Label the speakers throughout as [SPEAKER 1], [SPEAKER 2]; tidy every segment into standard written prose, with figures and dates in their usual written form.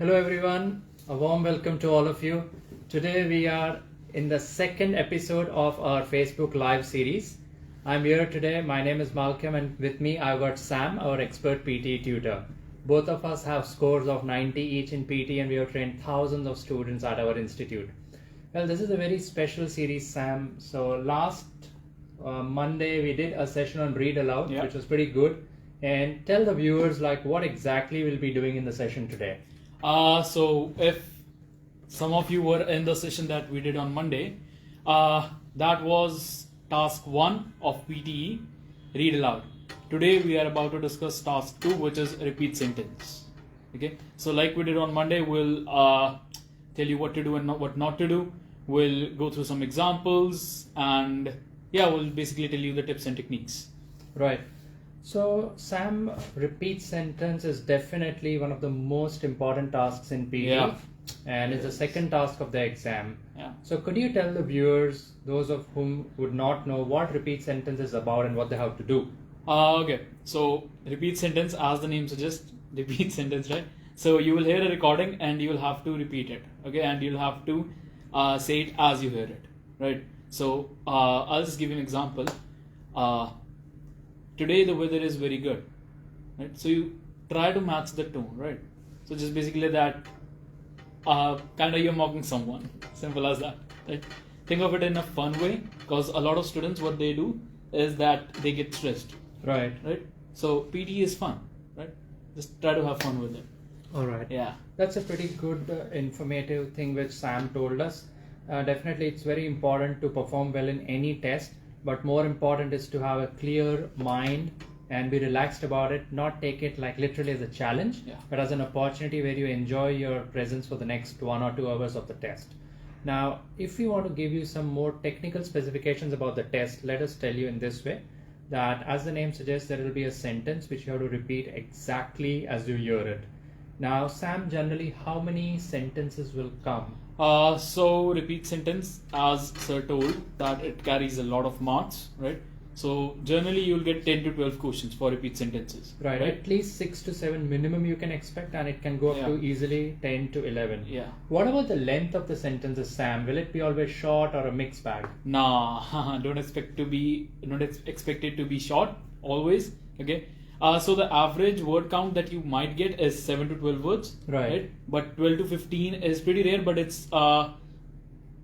[SPEAKER 1] Hello everyone, a warm welcome to all of you. Today we are in the second episode of our Facebook Live series. I'm here today, my name is Malcolm, and with me I've got Sam, our expert PTE tutor. Both of us have scores of 90 each in PT, and we have trained thousands of students at our institute. Well, this is a very special series, Sam. So last Monday we did a session on read aloud, which was pretty good. And tell the viewers what exactly we'll be doing in the session today.
[SPEAKER 2] So if some of you were in the session that we did on Monday, that was task 1 of PTE, read aloud. Today we are about to discuss task 2, which is repeat sentence. Okay, so like we did on Monday, we'll tell you what to do and what not to do. We'll go through some examples, and we'll basically tell you the tips and techniques.
[SPEAKER 1] Right. So Sam, repeat sentence is definitely one of the most important tasks in PTE, and it's the second task of the exam. So could you tell the viewers, those of whom would not know, what repeat sentence is about and what they have to do?
[SPEAKER 2] Okay, so repeat sentence, as the name suggests, repeat sentence, right? So you will hear a recording and you will have to repeat it, okay? And you'll have to say it as you hear it, right? So I'll just give you an example. Today the weather is very good, right? So you try to match the tone, right? So just basically that, kind of you're mocking someone, simple as that, right? Think of it in a fun way, because a lot of students, what they do is that they get stressed,
[SPEAKER 1] right?
[SPEAKER 2] So PT is fun, right? Just try to have fun with it.
[SPEAKER 1] All right.
[SPEAKER 2] Yeah.
[SPEAKER 1] That's a pretty good informative thing which Sam told us. Definitely it's very important to perform well in any test, but more important is to have a clear mind and be relaxed about it, not take it literally as a challenge, but as an opportunity where you enjoy your presence for the next 1 or 2 hours of the test. Now, if we want to give you some more technical specifications about the test, let us tell you in this way, that as the name suggests, there will be a sentence which you have to repeat exactly as you hear it. Now, Sam, generally how many sentences will come?
[SPEAKER 2] So repeat sentence, as sir told, that it carries a lot of marks, right? So generally you'll get 10 to 12 questions for repeat sentences.
[SPEAKER 1] Right. At least 6 to 7 minimum you can expect, and it can go up to easily 10 to 11.
[SPEAKER 2] Yeah.
[SPEAKER 1] What about the length of the sentences, Sam? Will it be always short or a mixed bag?
[SPEAKER 2] Nah, don't expect it to be short always. Okay. So the average word count that you might get is 7 to 12 words, right? But 12 to 15 is pretty rare, but it's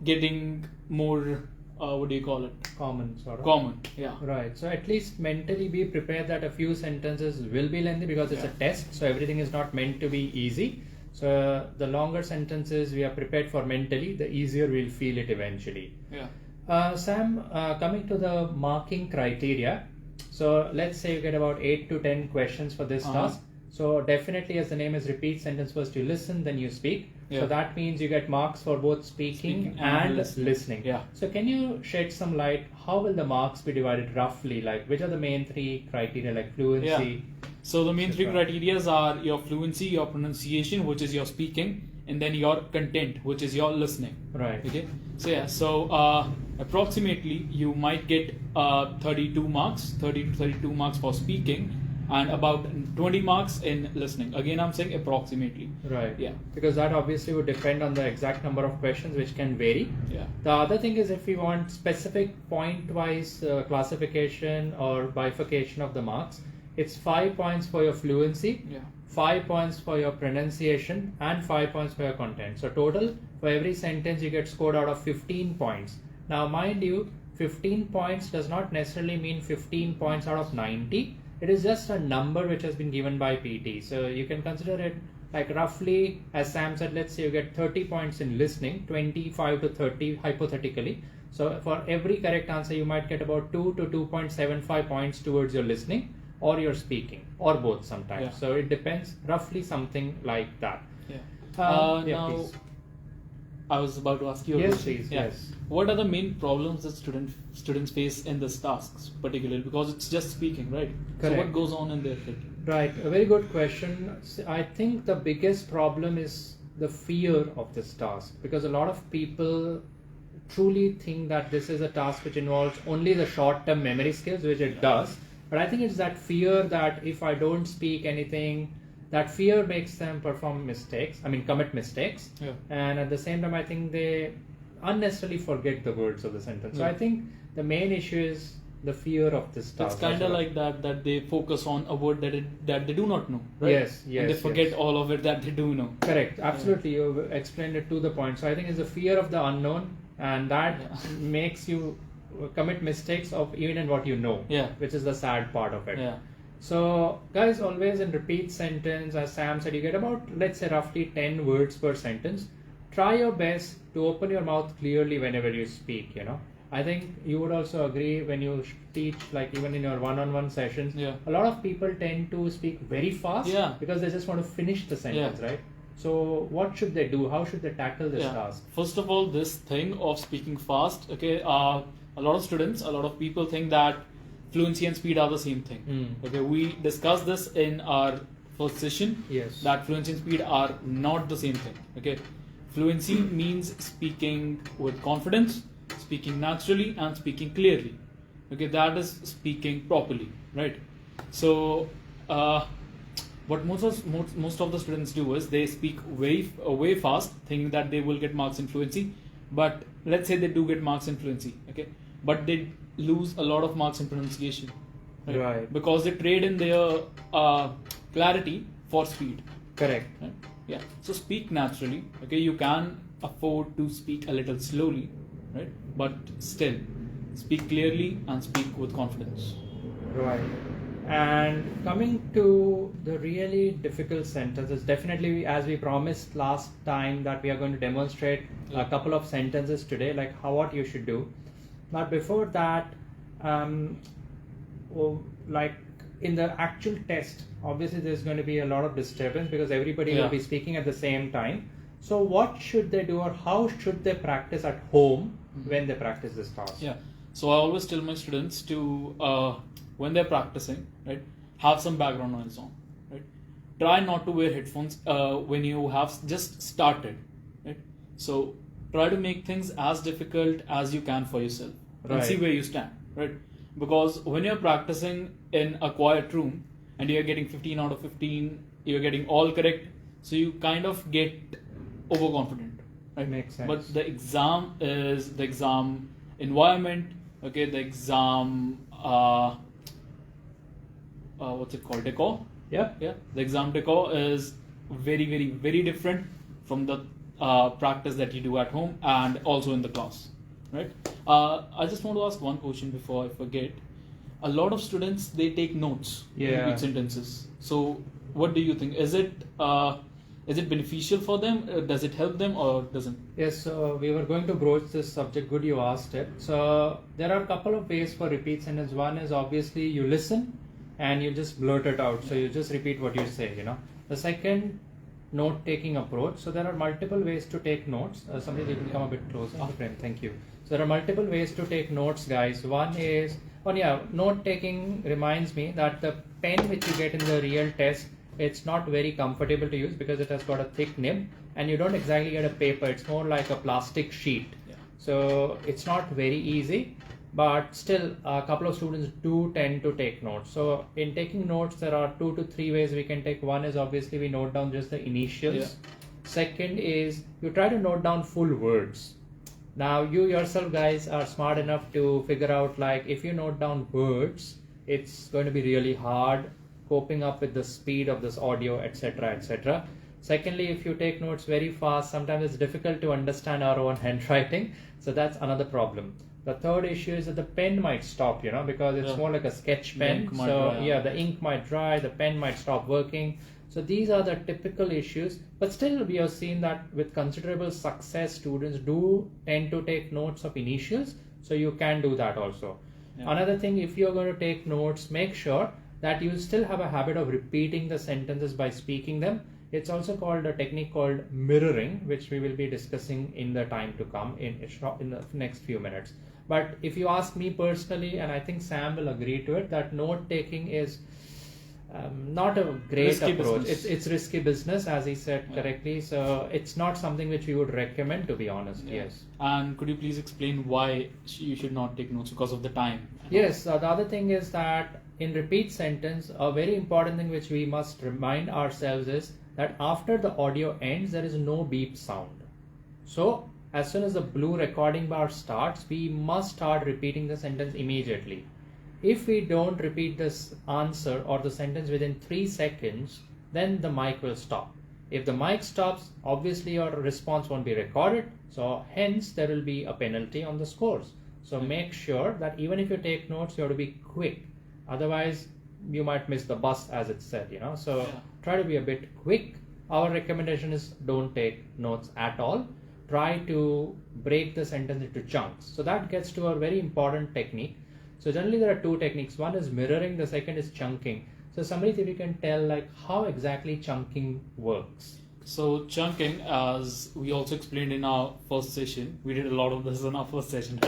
[SPEAKER 2] getting more, what do you call it?
[SPEAKER 1] Common, sort of.
[SPEAKER 2] Common, yeah.
[SPEAKER 1] Right. So at least mentally be prepared that a few sentences will be lengthy, because it's a test, so everything is not meant to be easy. So the longer sentences we are prepared for mentally, the easier we'll feel it eventually.
[SPEAKER 2] Yeah.
[SPEAKER 1] Sam, coming to the marking criteria, so let's say you get about 8 to 10 questions for this task. So definitely, as the name is repeat sentence, first you listen, then you speak. So that means you get marks for both speaking and listening. Yeah. So can you shed some light, how will the marks be divided roughly? Which are the main 3 criteria, like fluency?
[SPEAKER 2] So the main 3 criteria are your fluency, your pronunciation, which is your speaking, and then your content, which is your listening.
[SPEAKER 1] Right.
[SPEAKER 2] Okay. So approximately you might get 30 to 32 marks for speaking, and about 20 marks in listening. Again, I'm saying approximately.
[SPEAKER 1] Right.
[SPEAKER 2] Yeah.
[SPEAKER 1] Because that obviously would depend on the exact number of questions, which can vary.
[SPEAKER 2] Yeah.
[SPEAKER 1] The other thing is, if we want specific point-wise classification or bifurcation of the marks, it's 5 points for your fluency, 5 points for your pronunciation, and 5 points for your content. So total, for every sentence you get scored out of 15 points. Now mind you, 15 points does not necessarily mean 15 points out of 90. It is just a number which has been given by PT. So you can consider it roughly, as Sam said, let's say you get 30 points in listening, 25 to 30 hypothetically. So for every correct answer, you might get about 2 to 2.75 points towards your listening or your speaking, or both sometimes. So it depends, roughly something like that.
[SPEAKER 2] Now,
[SPEAKER 1] please.
[SPEAKER 2] I was about to ask you.
[SPEAKER 1] Yes, please. Yes.
[SPEAKER 2] What are the main problems that students face in this tasks, particularly because it's just speaking, right?
[SPEAKER 1] Correct.
[SPEAKER 2] So what goes on in their field?
[SPEAKER 1] Right. A very good question. I think the biggest problem is the fear of this task, because a lot of people truly think that this is a task which involves only the short-term memory skills, which it does. But I think it's that fear that if I don't speak anything, that fear makes them commit mistakes.
[SPEAKER 2] Yeah.
[SPEAKER 1] And at the same time, I think they unnecessarily forget the words of the sentence. So I think the main issue is the fear of this task.
[SPEAKER 2] It's kind of like that they focus on a word that they do not know, right?
[SPEAKER 1] Yes,
[SPEAKER 2] and they forget all of it that they do know.
[SPEAKER 1] Correct, absolutely. You explained it to the point. So I think it's the fear of the unknown, and that makes you commit mistakes of even in what you know, which is the sad part of it. So guys, always in repeat sentence, as Sam said, you get about, let's say, roughly 10 words per sentence. Try your best to open your mouth clearly whenever you speak, I think you would also agree when you teach, like even in your one-on-one sessions, a lot of people tend to speak very fast because they just want to finish the sentence, right? So what should they do? How should they tackle this task?
[SPEAKER 2] First of all, this thing of speaking fast, okay, a lot of students, a lot of people think that fluency and speed are the same thing. Okay, we discussed this in our first session, that fluency and speed are not the same thing. Okay, fluency means speaking with confidence, speaking naturally, and speaking clearly. Okay, that is speaking properly, right? So what most of the students do is they speak way fast, thinking that they will get marks in fluency. But let's say they do get marks in fluency, okay, but they lose a lot of marks in pronunciation, right? Because they trade in their clarity for speed.
[SPEAKER 1] Correct.
[SPEAKER 2] Right? Yeah. So speak naturally. Okay, you can afford to speak a little slowly, right? But still, speak clearly and speak with confidence.
[SPEAKER 1] Right. And coming to the really difficult sentences, definitely, as we promised last time, that we are going to demonstrate a couple of sentences today, like what you should do. But before that, like in the actual test, obviously there's going to be a lot of disturbance because everybody will be speaking at the same time. So what should they do, or how should they practice at home when they practice this task?
[SPEAKER 2] Yeah. So I always tell my students to, when they're practicing, right, have some background noise on, right? Try not to wear headphones when you have just started, right? So try to make things as difficult as you can for yourself and see where you stand, right? Because when you're practicing in a quiet room and you're getting 15 out of 15, you're getting all correct, so you kind of get overconfident, right?
[SPEAKER 1] Makes sense.
[SPEAKER 2] But the exam is the exam environment, okay, the exam what's it called, decor?
[SPEAKER 1] Yeah.
[SPEAKER 2] The exam decor is very different from the practice that you do at home and also in the class, right? I just want to ask one question before I forget. A lot of students, they take notes in repeat sentences. So what do you think? Is it beneficial for them? Does it help them or doesn't?
[SPEAKER 1] Yes, so we were going to broach this subject. Good you asked it. So there are a couple of ways for repeat sentence. One is obviously you listen and you just blurt it out. So you just repeat what you say, The second, note-taking approach. So there are multiple ways to take notes. Somebody can come a bit closer. Thank you. So there are multiple ways to take notes, guys. One is, note-taking reminds me that the pen which you get in the real test, it's not very comfortable to use because it has got a thick nib and you don't exactly get a paper. It's more like a plastic sheet. So it's not very easy, but still a couple of students do tend to take notes. So in taking notes, there are 2 to 3 ways we can take. One is obviously we note down just the initials. Second is you try to note down full words. Now you yourself guys are smart enough to figure out, like, if you note down words, it's going to be really hard coping up with the speed of this audio, etc., etc. Secondly, if you take notes very fast, sometimes it's difficult to understand our own handwriting. So that's another problem. The third issue is that the pen might stop, because it's more like a sketch pen. So the ink might dry, the pen might stop working. So these are the typical issues. But still, we have seen that with considerable success, students do tend to take notes of initials. So you can do that also. Another thing, if you're going to take notes, make sure that you still have a habit of repeating the sentences by speaking them. It's also called a technique called mirroring, which we will be discussing in the time to come in the next few minutes. But if you ask me personally, and I think Sam will agree to it, that note taking is not a great
[SPEAKER 2] risky
[SPEAKER 1] approach.
[SPEAKER 2] Business.
[SPEAKER 1] It's risky business, as he said correctly. So it's not something which we would recommend, to be honest. Yes.
[SPEAKER 2] And could you please explain why you should not take notes? Because of the time?
[SPEAKER 1] Yes. The other thing is that in repeat sentence, a very important thing which we must remind ourselves is that after the audio ends, there is no beep sound. So as soon as the blue recording bar starts, we must start repeating the sentence immediately. If we don't repeat this answer or the sentence within 3 seconds, then the mic will stop. If the mic stops, obviously your response won't be recorded, so hence there will be a penalty on the scores. So make sure that even if you take notes, you have to be quick. Otherwise, you might miss the bus, as it said, you know. So try to be a bit quick. Our recommendation is don't take notes at all. Try to break the sentence into chunks. So that gets to a very important technique. So generally there are 2 techniques. One is mirroring, the second is chunking. So Samrit, if you can tell like how exactly chunking works.
[SPEAKER 2] So chunking, as we also explained in our first session, we did a lot of this in our first session.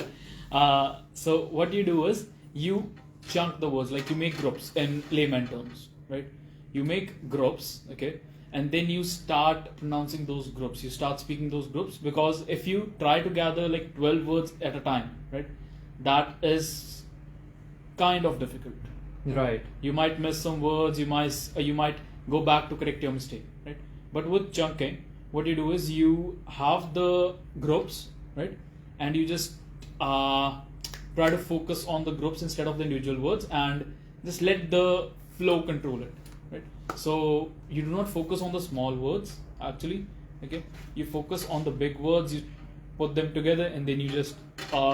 [SPEAKER 2] So what you do is you chunk the words, like you make groups in layman terms, right? You make groups, okay? And then you start pronouncing those groups. You start speaking those groups, because if you try to gather like 12 words at a time, right? That is kind of difficult.
[SPEAKER 1] Right.
[SPEAKER 2] You might miss some words, you might go back to correct your mistake, right? But with chunking, what you do is you have the groups, right? And you just try to focus on the groups instead of the individual words, and just let the flow control it, right? So you do not focus on the small words actually, okay? You focus on the big words, you put them together, and then you just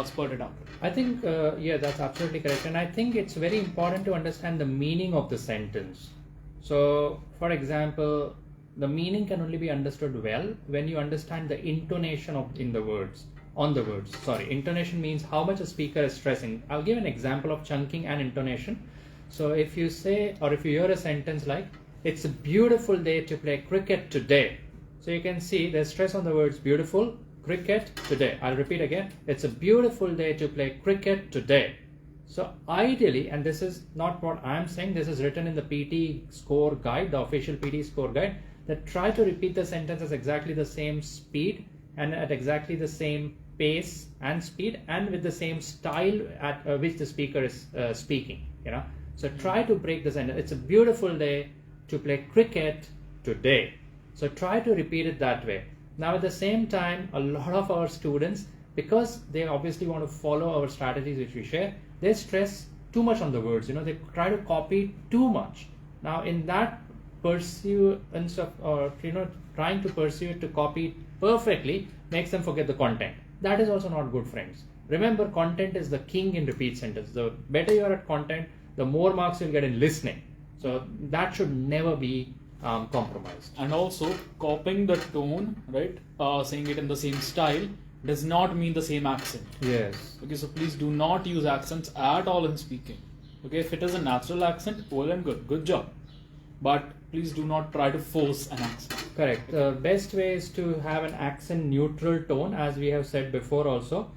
[SPEAKER 2] spurt it out.
[SPEAKER 1] I think, yeah, that's absolutely correct. And I think it's very important to understand the meaning of the sentence. So, for example, the meaning can only be understood well when you understand the intonation in the words, on the words. Sorry, intonation means how much a speaker is stressing. I'll give an example of chunking and intonation. So, if you say, or if you hear a sentence like, it's a beautiful day to play cricket today. So, you can see there's stress on the words beautiful, cricket today. I'll repeat again. It's a beautiful day to play cricket today. So ideally, and this is not what I'm saying, this is written in the PTE score guide, the official PTE score guide, that try to repeat the sentences exactly the same speed and at exactly the same pace and speed and with the same style at which the speaker is speaking, you know. So try to break the sentence. It's a beautiful day to play cricket today. So try to repeat it that way. Now at the same time, a lot of our students, because they obviously want to follow our strategies which we share, they stress too much on the words, you know, they try to copy too much. Now in that pursuance of, or you know, trying to pursue it to copy perfectly makes them forget the content. That is also not good, friends. Remember, content is the king in repeat sentence. The better you are at content, the more marks you'll get in listening. So that should never be compromised.
[SPEAKER 2] And also copying the tone, right? Saying it in the same style does not mean the same accent.
[SPEAKER 1] Yes.
[SPEAKER 2] Okay, so please do not use accents at all in speaking. Okay, if it is a natural accent, well and good, good job. But please do not try to force an accent.
[SPEAKER 1] Correct. The best way is to have an accent neutral tone, as we have said before also.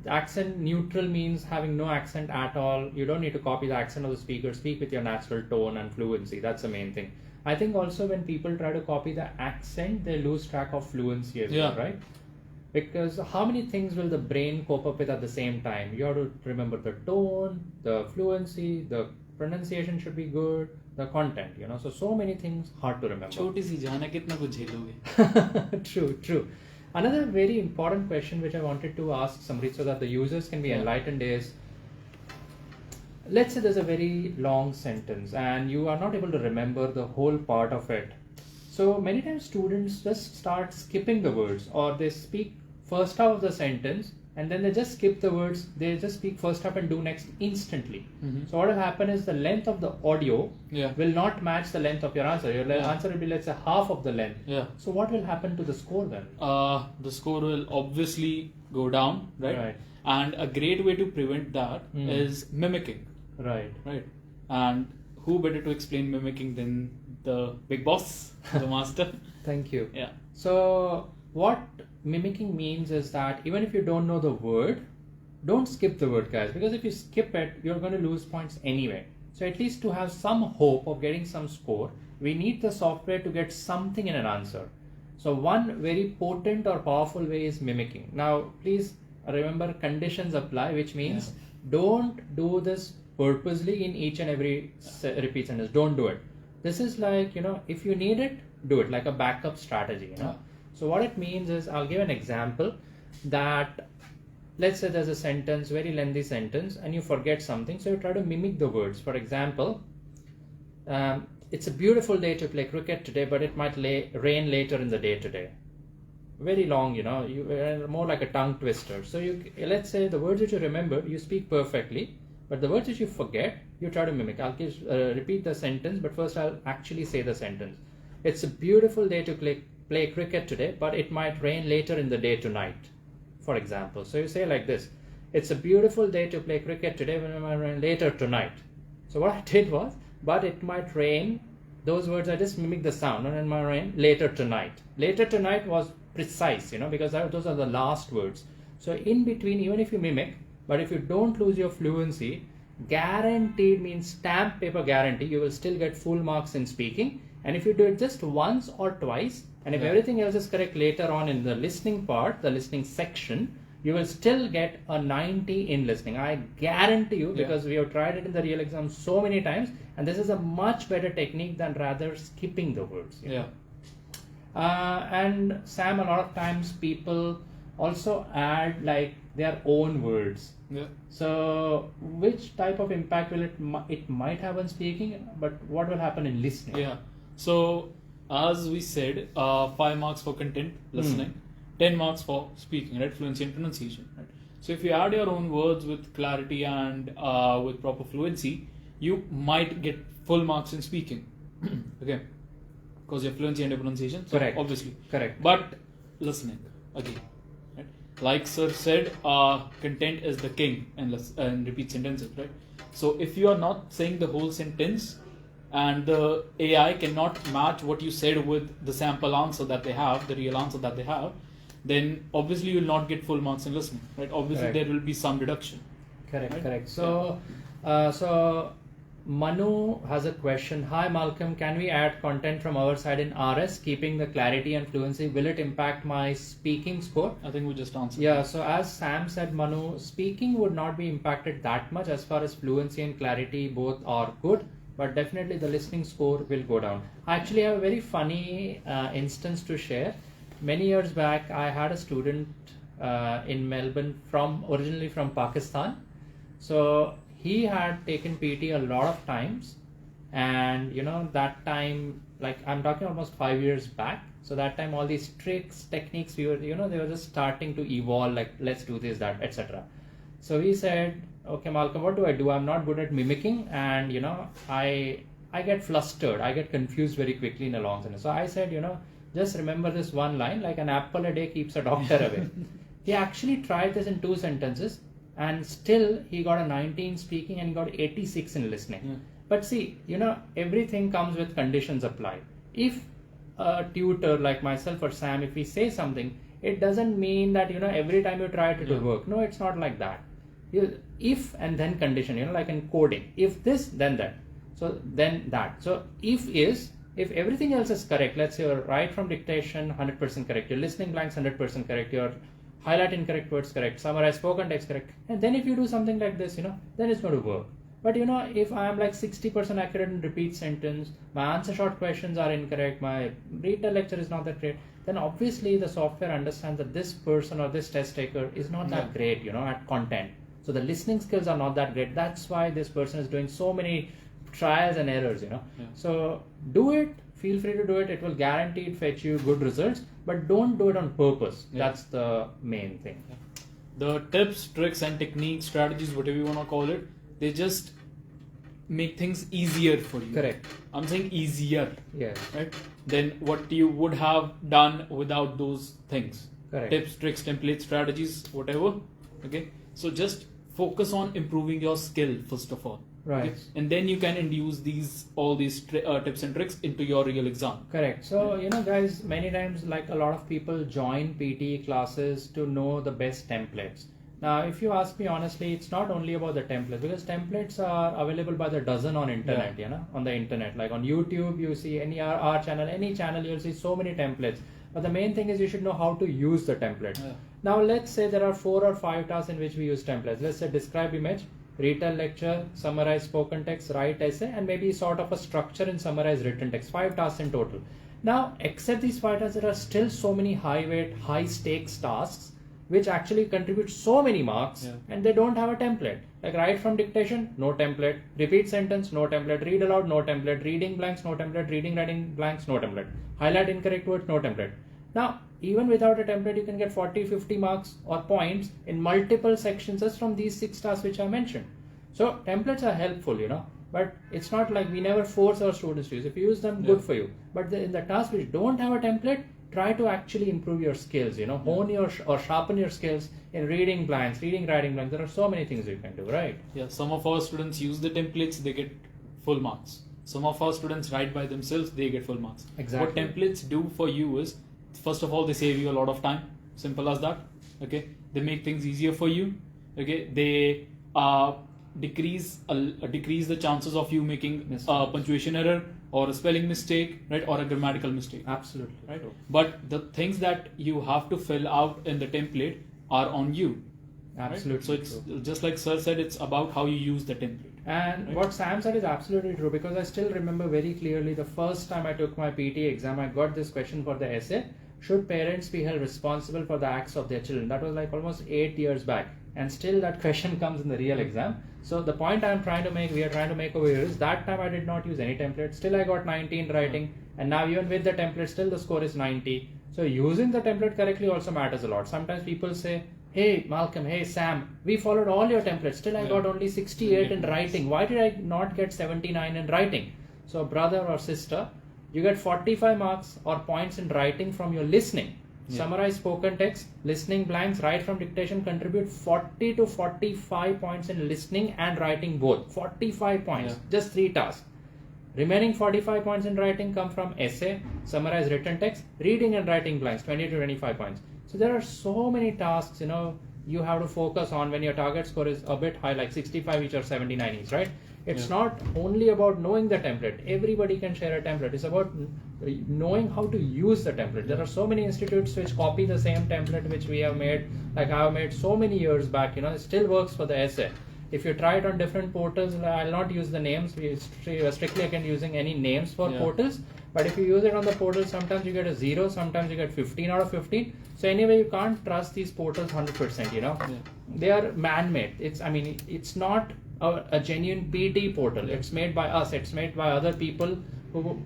[SPEAKER 1] Accent neutral means having no accent at all. You don't need to copy the accent of the speaker. Speak with your natural tone and fluency. That's the main thing. I think also when people try to copy the accent, they lose track of fluency as well, right? Because how many things will the brain cope up with at the same time? You have to remember the tone, the fluency, the pronunciation should be good, the content, you know. So many things hard to remember.
[SPEAKER 2] छोटी सी जान है कितना कुछ झेलोगे.
[SPEAKER 1] True. Another very important question which I wanted to ask Samrit so that the users can be enlightened is, let's say there's a very long sentence and you are not able to remember the whole part of it. So many times students just start skipping the words, or they speak first half of the sentence and then they just skip the words. They just speak first half and do next instantly. So what will happen is the length of the audio will not match the length of your answer. Your answer will be, let's say, half of the length. So what will happen to the score then?
[SPEAKER 2] The score will obviously go down, right? And a great way to prevent that is mimicking. Right. And who better to explain mimicking than the big boss, the master?
[SPEAKER 1] Thank you. So what mimicking means is that even if you don't know the word, don't skip the word, guys, because if you skip it, you're going to lose points anyway. So at least to have some hope of getting some score, we need the software to get something in an answer. So one very potent or powerful way is mimicking. Now please remember, conditions apply, which means don't do this purposely in each and every repeat sentence. Don't do it. This is like, if you need it, do it, like a backup strategy, So what it means is, I'll give an example that, let's say there's a sentence, very lengthy sentence, and you forget something, so you try to mimic the words. For example, it's a beautiful day to play cricket today, but it might rain later in the day today. Very long, more like a tongue twister. So let's say the words that you remember, you speak perfectly, but the words that you forget, you try to mimic. I'll repeat the sentence, but first I'll actually say the sentence. It's a beautiful day to play cricket today, but it might rain later in the day tonight, for example. So you say like this: it's a beautiful day to play cricket today, but it might rain later tonight. So what I did was, but it might rain, those words I just mimic the sound, and it might rain later tonight. Later tonight was precise, because those are the last words. So in between, even if you mimic, but if you don't lose your fluency, guaranteed means stamp paper guarantee, you will still get full marks in speaking. And if you do it just once or twice, and if everything else is correct later on in the listening part, the listening section, you will still get a 90 in listening. I guarantee you, because we have tried it in the real exam so many times, and this is a much better technique than rather skipping the words. And Sam, a lot of times people also add like their own words. So which type of impact will it might have on speaking, but what will happen in listening?
[SPEAKER 2] So as we said, 5 marks for content listening, 10 marks for speaking, right? Fluency and pronunciation, right? So if you add your own words with clarity and with proper fluency, you might get full marks in speaking. Okay, because your fluency and your pronunciation. So
[SPEAKER 1] correct.
[SPEAKER 2] Obviously.
[SPEAKER 1] Correct.
[SPEAKER 2] But listening again, right? Like sir said, content is the king and repeat sentences, right? So if you are not saying the whole sentence, and the AI cannot match what you said with the sample answer that they have, the real answer that they have, then obviously you will not get full marks in listening, right? Obviously there will be some reduction.
[SPEAKER 1] Correct, right? Correct. So, so Manu has a question. Hi Malcolm, can we add content from our side in RS, keeping the clarity and fluency? Will it impact my speaking score?
[SPEAKER 2] I think we just answered.
[SPEAKER 1] Yeah, so as Sam said, Manu, speaking would not be impacted that much as far as fluency and clarity both are good. But definitely the listening score will go down. I actually have a very funny instance to share. Many years back, I had a student in Melbourne originally from Pakistan. So he had taken PT a lot of times, and that time, like I'm talking almost 5 years back. So that time all these tricks, techniques, they were just starting to evolve, like let's do this, that, etc. So he said, okay Malcolm, what do? I'm not good at mimicking, and I get flustered, I get confused very quickly in a long sentence. So I said, just remember this one line, like an apple a day keeps a doctor away. He actually tried this in 2 sentences, and still he got a 19 speaking and he got 86 in listening. But see, everything comes with conditions applied. If a tutor like myself or Sam, if we say something, it doesn't mean that every time you try it will work. No, it's not like that. If and then condition, like in coding, if this then that, so then that. So if everything else is correct, let's say you're right from dictation 100% correct, your listening blanks 100% correct, your highlight incorrect words correct, summarize spoken text correct, and then if you do something like this, then it's going to work. But if I am like 60% accurate in repeat sentence, my answer short questions are incorrect, my read the lecture is not that great, then obviously the software understands that this person or this test taker is not that great, at content. So the listening skills are not that great. That's why this person is doing so many trials and errors, So do it, feel free to do it. It will guaranteed fetch you good results, but don't do it on purpose. That's the main thing.
[SPEAKER 2] The tips, tricks and techniques, strategies, whatever you want to call it, they just make things easier for you.
[SPEAKER 1] Correct.
[SPEAKER 2] I'm saying easier.
[SPEAKER 1] Yes.
[SPEAKER 2] Right? Than what you would have done without those things.
[SPEAKER 1] Correct.
[SPEAKER 2] Tips, tricks, templates, strategies, whatever. Okay. So just focus on improving your skill first of all.
[SPEAKER 1] Right.
[SPEAKER 2] Okay? And then you can induce all these tips and tricks into your real exam.
[SPEAKER 1] Correct. So, guys, many times like a lot of people join PTE classes to know the best templates. Now, if you ask me honestly, it's not only about the templates, because templates are available by the dozen on internet, on the internet. Like on YouTube, you see any our channel, any channel, you'll see so many templates. But the main thing is you should know how to use the template. Now, let's say there are 4 or 5 tasks in which we use templates. Let's say describe image. retell lecture, summarize spoken text, write essay, and maybe sort of a structure in summarize written text. 5 tasks in total. Now, except these 5 tasks, there are still so many high weight, high stakes tasks which actually contribute so many marks, and they don't have a template. Like write from dictation, no template. Repeat sentence, no template. Read aloud, no template. Reading blanks, no template. Reading writing blanks, no template. Highlight incorrect words, no template. Now, even without a template, you can get 40, 50 marks or points in multiple sections just from these 6 tasks which I mentioned. So templates are helpful, but it's not like we never force our students to use. If you use them, good for you. But in the tasks which don't have a template, try to actually improve your skills, hone your or sharpen your skills in reading blanks, reading, writing blanks. There are so many things you can do, right?
[SPEAKER 2] Yeah, some of our students use the templates, they get full marks. Some of our students write by themselves, they get full marks.
[SPEAKER 1] Exactly.
[SPEAKER 2] What templates do for you is, first of all, they save you a lot of time. Simple as that. Okay, they make things easier for you. Okay, they decrease the chances of you making a punctuation error or a spelling mistake, right, or a grammatical mistake.
[SPEAKER 1] Absolutely.
[SPEAKER 2] Right. But the things that you have to fill out in the template are on you.
[SPEAKER 1] Absolutely.
[SPEAKER 2] Right? So it's just like Sir said, it's about how you use the template.
[SPEAKER 1] And what Sam said is absolutely true, because I still remember very clearly the first time I took my PTE exam, I got this question for the essay: should parents be held responsible for the acts of their children? That was like almost 8 years back, and still that question comes in the real exam. So the point we are trying to make over here is that time I did not use any template. Still I got 90 in writing, and now even with the template, still the score is 90. So using the template correctly also matters a lot. Sometimes people say, hey Malcolm, hey Sam, we followed all your templates, still I got only 68 in writing. Why did I not get 79 in writing? So brother or sister, you get 45 marks or points in writing from your listening. Summarize spoken text, listening blanks, write from dictation contribute 40 to 45 points in listening and writing both. 45 points, just 3 tasks. Remaining 45 points in writing come from essay, summarize written text, reading and writing blanks, 20 to 25 points. So there are so many tasks, you have to focus on when your target score is a bit high, like 65 each or 79 each, right? It's not only about knowing the template. Everybody can share a template. It's about knowing how to use the template. There are so many institutes which copy the same template which we have made, like I have made so many years back, it still works for the essay. If you try it on different portals, I'll not use the names. We strictly against using any names for portals. But if you use it on the portal, sometimes you get a 0, sometimes you get 15 out of 15. So anyway, you can't trust these portals 100%, They are man-made. It's not a genuine PT portal. It's made by us. It's made by other people who,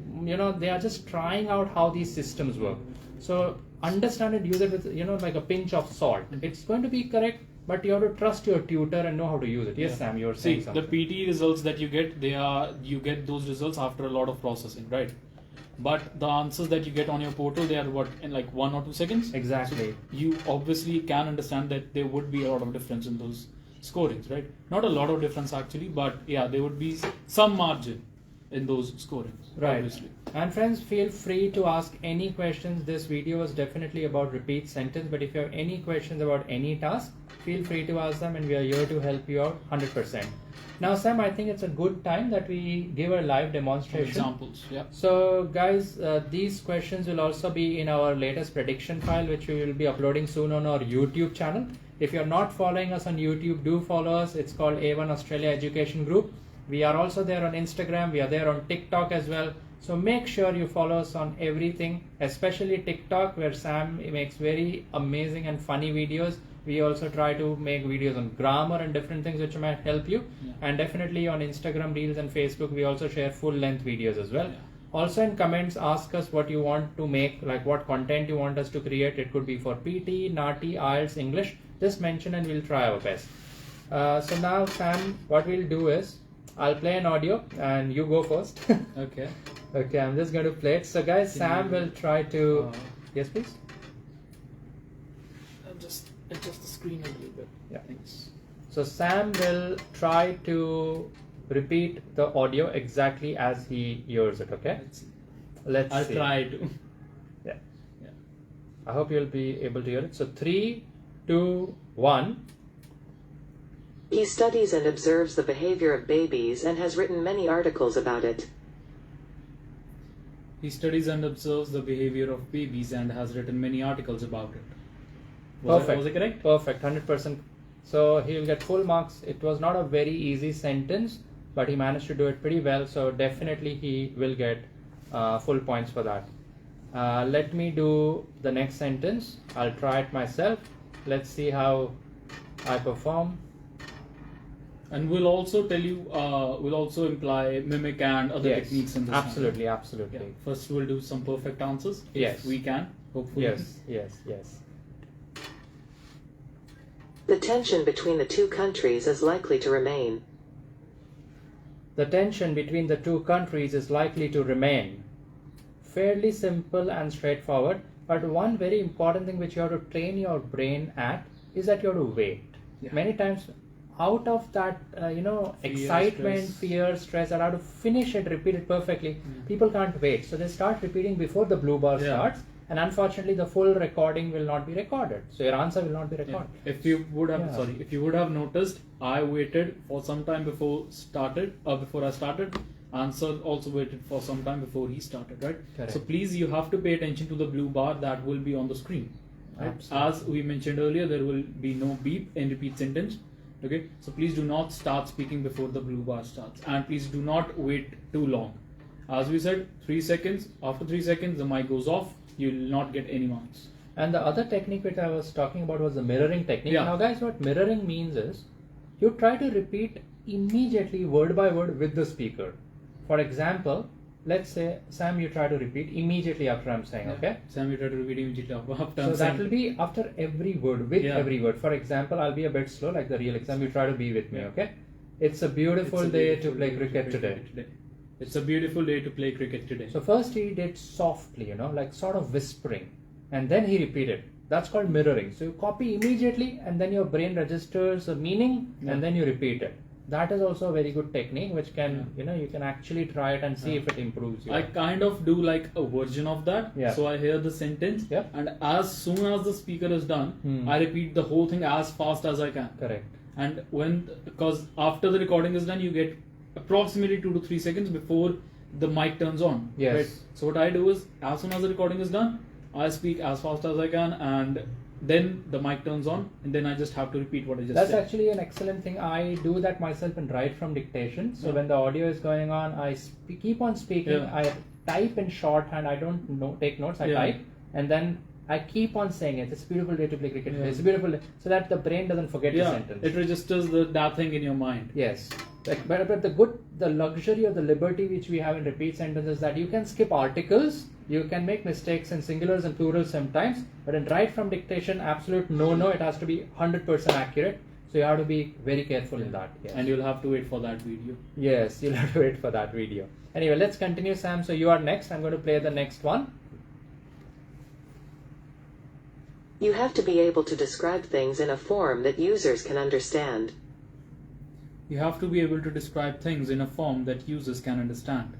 [SPEAKER 1] they are just trying out how these systems work. So understand it, use it with, like a pinch of salt. It's going to be correct, but you have to trust your tutor and know how to use it. Yes, Sam, you were saying something.
[SPEAKER 2] The PT results that you get, you get those results after a lot of processing, right? But the answers that you get on your portal, they are in like 1 or 2 seconds.
[SPEAKER 1] Exactly.
[SPEAKER 2] So you obviously can understand that there would be a lot of difference in those scorings, right? Not a lot of difference actually, but yeah, there would be some margin in those scorings,
[SPEAKER 1] right?
[SPEAKER 2] Obviously.
[SPEAKER 1] And friends, feel free to ask any questions. This video was definitely about repeat sentence, but if you have any questions about any task, feel free to ask them, and we are here to help you out 100%. Now Sam, I think it's a good time that we give a live demonstration.
[SPEAKER 2] Examples, yeah.
[SPEAKER 1] So guys, these questions will also be in our latest prediction file, which we will be uploading soon on our YouTube channel. If you're not following us on YouTube, do follow us. It's called A1 Australia Education Group. We are also there on Instagram. We are there on TikTok as well. So make sure you follow us on everything, especially TikTok, where Sam makes very amazing and funny videos. We also try to make videos on grammar and different things which might help you. And definitely on Instagram Reels and Facebook, we also share full-length videos as well. Also in comments, ask us what you want to make, like what content you want us to create. It could be for PT, NATI, IELTS, English. Just mention and we'll try our best. So now Sam, what we'll do is, I'll play an audio and you go first.
[SPEAKER 2] Okay.
[SPEAKER 1] Okay, I'm just going to play it. So guys, Sam will try to... Yes, please?
[SPEAKER 2] Just adjust the screen a little bit.
[SPEAKER 1] Yeah.
[SPEAKER 2] Thanks.
[SPEAKER 1] So Sam will try to repeat the audio exactly as he hears it, okay? Let's see.
[SPEAKER 2] I'll try to.
[SPEAKER 1] Yeah. I hope you'll be able to hear it. So 3, 2, 1.
[SPEAKER 3] He studies and observes the behavior of babies and has written many articles about it.
[SPEAKER 2] He studies and observes the behavior of babies and has written many articles about it. Was it correct?
[SPEAKER 1] Perfect, 100% So he will get full marks. It was not a very easy sentence, but he managed to do it pretty well. So definitely he will get full points for that. Let me do the next sentence. I'll try it myself. Let's see how I perform.
[SPEAKER 2] And we'll also tell you, we'll also imply mimic and other techniques in this.
[SPEAKER 1] Absolutely, absolutely.
[SPEAKER 2] Yeah. First, we'll do some perfect answers. If we can, hopefully.
[SPEAKER 1] Yes.
[SPEAKER 3] The tension between the two countries is likely to remain.
[SPEAKER 1] The tension between the two countries is likely to remain. Fairly simple and straightforward, but one very important thing which you have to train your brain at is that you have to wait. Many times, out of that, excitement, fear, stress, I have to finish it, repeat it perfectly. People can't wait, so they start repeating before the blue bar starts, and unfortunately, the full recording will not be recorded. So your answer will not be recorded.
[SPEAKER 2] If you would have, if you would have noticed, I waited for some time before I started. Answer also waited for some time before he started, right?
[SPEAKER 1] Correct.
[SPEAKER 2] So please, you have to pay attention to the blue bar that will be on the screen. Right? As we mentioned earlier, there will be no beep in repeat sentence. Okay, so please do not start speaking before the blue bar starts, and please do not wait too long. As we said, 3 seconds. After 3 seconds, the mic goes off. You will not get any marks.
[SPEAKER 1] And the other technique which I was talking about was the mirroring technique. Now, guys, what mirroring means is you try to repeat immediately, word by word, with the speaker. For example, let's say, Sam, you try to repeat immediately after I'm saying, okay?
[SPEAKER 2] Sam, you try to repeat immediately after I'm saying.
[SPEAKER 1] So that will be after every word, with every word. For example, I'll be a bit slow, like the real exam. You try to be with me, okay? It's a beautiful day to play cricket today.
[SPEAKER 2] It's a beautiful day to play cricket today.
[SPEAKER 1] So first he did softly, like sort of whispering, and then he repeated. That's called mirroring. So you copy immediately, and then your brain registers the meaning, and then you repeat it. That is also a very good technique, which can, you can actually try it and see if it improves you.
[SPEAKER 2] I kind of do like a version of that. So I hear the sentence, and as soon as the speaker is done, I repeat the whole thing as fast as I can.
[SPEAKER 1] Correct.
[SPEAKER 2] And because after the recording is done, you get approximately 2 to 3 seconds before the mic turns on.
[SPEAKER 1] Yes.
[SPEAKER 2] Right? So what I do is, as soon as the recording is done, I speak as fast as I can, and then the mic turns on, and then I just have to repeat what I just said.
[SPEAKER 1] That's actually an excellent thing. I do that myself and write from dictation. So when the audio is going on, I keep on speaking. I type in shorthand. I don't take notes. I type, and then I keep on saying it. It's a beautiful day to play cricket. It's a beautiful day, so that the brain doesn't forget the sentence.
[SPEAKER 2] It registers that thing in your mind.
[SPEAKER 1] Yes. But the luxury or the liberty which we have in repeat sentences is that you can skip articles, you can make mistakes in singulars and plurals sometimes, but in write from dictation, absolute no, it has to be 100% accurate. So you have to be very careful in that. Yes.
[SPEAKER 2] And you'll have to wait for that video.
[SPEAKER 1] Yes, you'll have to wait for that video. Anyway, let's continue, Sam. So you are next. I'm going to play the next one.
[SPEAKER 3] You have to be able to describe things in a form that users can understand.
[SPEAKER 2] You have to be able to describe things in a form that users can understand.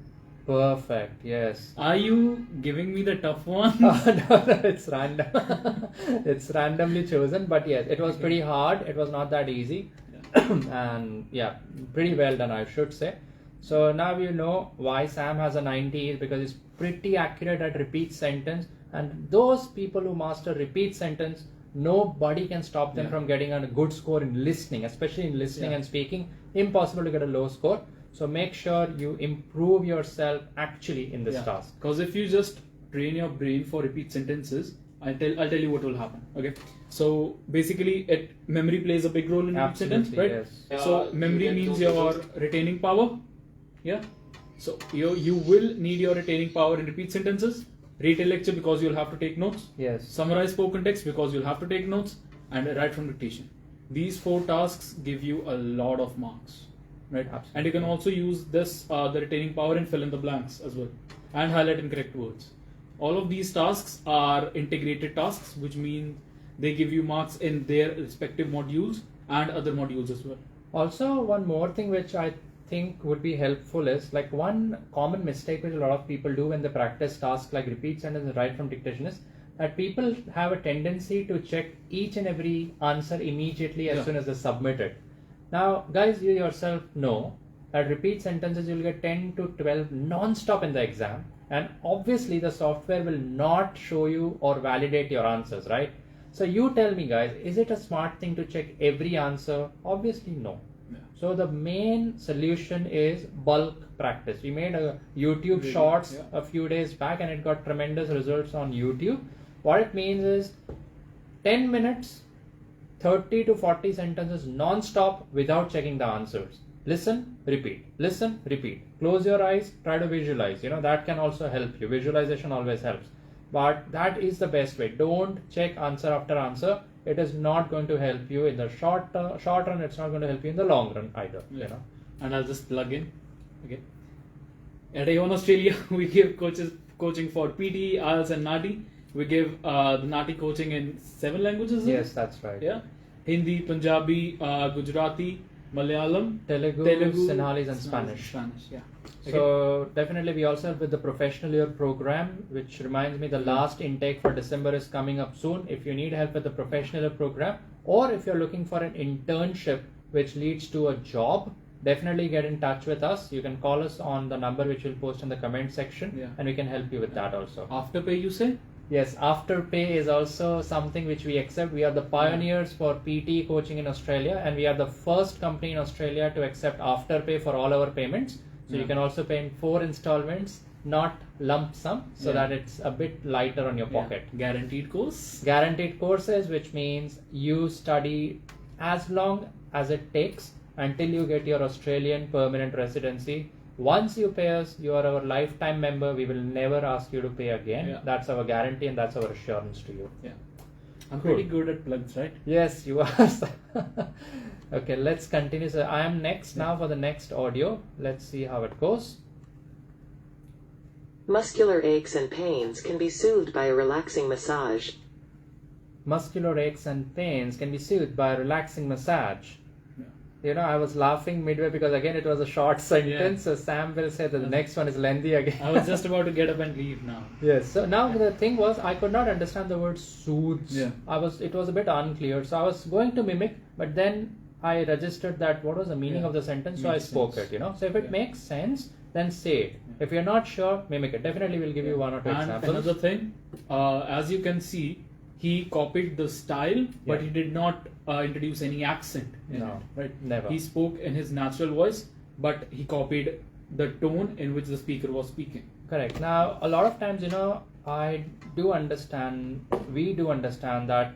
[SPEAKER 1] Perfect, yes.
[SPEAKER 2] Are you giving me the tough one?
[SPEAKER 1] No, it's random. It's randomly chosen, but yes, it was pretty hard. It was not that easy. And yeah, pretty well done, I should say. So now you know why Sam has a 90 is because he's pretty accurate at repeat sentence. And those people who master repeat sentence, nobody can stop them from getting a good score in listening, especially in listening and speaking. Impossible to get a low score. So make sure you improve yourself actually in this task.
[SPEAKER 2] Because if you just train your brain for repeat sentences, I'll tell you what will happen. Okay. So basically, memory plays a big role in repeat sentence, right?
[SPEAKER 1] Yes.
[SPEAKER 2] So memory means your retaining power. Yeah. So you will need your retaining power in repeat sentences. Read a lecture because you'll have to take notes.
[SPEAKER 1] Yes.
[SPEAKER 2] Summarize spoken text because you'll have to take notes, and write from dictation. These 4 tasks give you a lot of marks, right?
[SPEAKER 1] Absolutely.
[SPEAKER 2] And you can also use this the retaining power and fill in the blanks as well, and highlight incorrect words. All of these tasks are integrated tasks, which mean they give you marks in their respective modules and other modules as well.
[SPEAKER 1] Also, one more thing which I think would be helpful is like one common mistake which a lot of people do when they practice tasks like repeat sentence and write from dictation is that people have a tendency to check each and every answer immediately as soon as they submit it. Now, guys, you yourself know that repeat sentences you'll get 10 to 12 non-stop in the exam, and obviously the software will not show you or validate your answers, right? So you tell me, guys, is it a smart thing to check every answer? Obviously no.
[SPEAKER 2] Yeah.
[SPEAKER 1] So the main solution is bulk practice. We made a YouTube
[SPEAKER 2] Video,
[SPEAKER 1] shorts
[SPEAKER 2] yeah.
[SPEAKER 1] a few days back and it got tremendous results on YouTube. What it means is 10 minutes, 30 to 40 sentences non-stop without checking the answers. Listen, repeat. Listen, repeat. Close your eyes, try to visualize. That can also help you. Visualization always helps. But that is the best way. Don't check answer after answer. It is not going to help you in the short run. It's not going to help you in the long run either.
[SPEAKER 2] Yeah. And I'll just plug in. Okay. At Avon Australia, we give coaching for PTE, IELTS, and NATI. We give the NATI coaching in 7 languages.
[SPEAKER 1] Yes, that's right.
[SPEAKER 2] Yeah. Hindi, Punjabi, Gujarati, Malayalam,
[SPEAKER 1] Telugu, Sinhalese, and Spanish.
[SPEAKER 2] Yeah. Okay.
[SPEAKER 1] So definitely we also have with the professional year program, which reminds me the last intake for December is coming up soon. If you need help with the professional year program, or if you're looking for an internship which leads to a job, definitely get in touch with us. You can call us on the number which we'll post in the comment section, and we can help you with that also.
[SPEAKER 2] Afterpay, you say?
[SPEAKER 1] Yes, Afterpay is also something which we accept. We are the pioneers for PTE coaching in Australia, and we are the first company in Australia to accept Afterpay for all our payments. So you can also pay in 4 installments, not lump sum, so that it's a bit lighter on your pocket.
[SPEAKER 2] Guaranteed course?
[SPEAKER 1] Guaranteed courses, which means you study as long as it takes until you get your Australian permanent residency. Once you pay us, you are our lifetime member. We will never ask you to pay again.
[SPEAKER 2] Yeah.
[SPEAKER 1] That's our guarantee and that's our assurance to you.
[SPEAKER 2] Yeah. I'm
[SPEAKER 1] Cool.
[SPEAKER 2] pretty good at plugs, right?
[SPEAKER 1] Yes, you are. Okay, let's continue. So I am next now for the next audio. Let's see how it goes.
[SPEAKER 3] Muscular aches and pains can be soothed by a relaxing massage.
[SPEAKER 1] Muscular aches and pains can be soothed by a relaxing massage. I was laughing midway because again it was a short sentence. So Sam will say that the next one is lengthy again.
[SPEAKER 2] I was just about to get up and leave now.
[SPEAKER 1] Yes. So now the thing was I could not understand the word soothes.
[SPEAKER 2] Yeah.
[SPEAKER 1] It was a bit unclear. So I was going to mimic, but then I registered that what was the meaning of the sentence. So I spoke it. So if it makes sense, then say it. If you're not sure, mimic it. Definitely we'll give you 1 or 2
[SPEAKER 2] And
[SPEAKER 1] examples.
[SPEAKER 2] another thing, as you can see, he copied the style, but he did not introduce any accent in
[SPEAKER 1] No,
[SPEAKER 2] it, right?
[SPEAKER 1] never.
[SPEAKER 2] He spoke in his natural voice, but he copied the tone in which the speaker was speaking.
[SPEAKER 1] Correct. Now, a lot of times, we do understand that,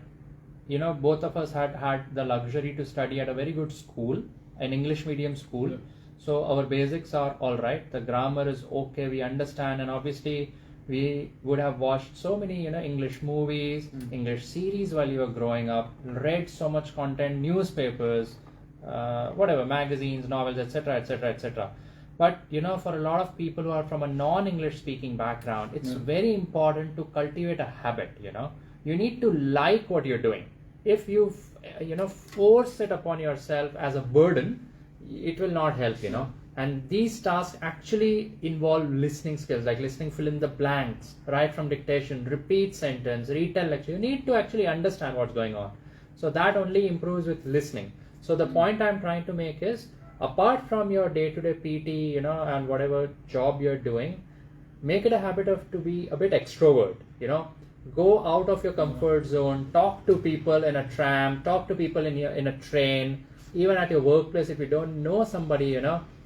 [SPEAKER 1] both of us had the luxury to study at a very good school, an English medium school.
[SPEAKER 2] Yeah.
[SPEAKER 1] So our basics are all right. The grammar is okay. We understand, and obviously we would have watched so many, English movies, English series while you were growing up, read so much content, newspapers, whatever, magazines, novels, etc., etc., etc. But, for a lot of people who are from a non-English speaking background, it's very important to cultivate a habit, You need to like what you're doing. If you, force it upon yourself as a burden, it will not help, And these tasks actually involve listening skills, like listening, fill in the blanks, write from dictation, repeat sentence, retell lecture. You need to actually understand what's going on. So that only improves with listening. So the point I'm trying to make is, apart from your day-to-day PT, and whatever job you're doing, make it a habit to be a bit extrovert, Go out of your comfort zone, talk to people in a tram, talk to people in a train, even at your workplace. If you don't know somebody,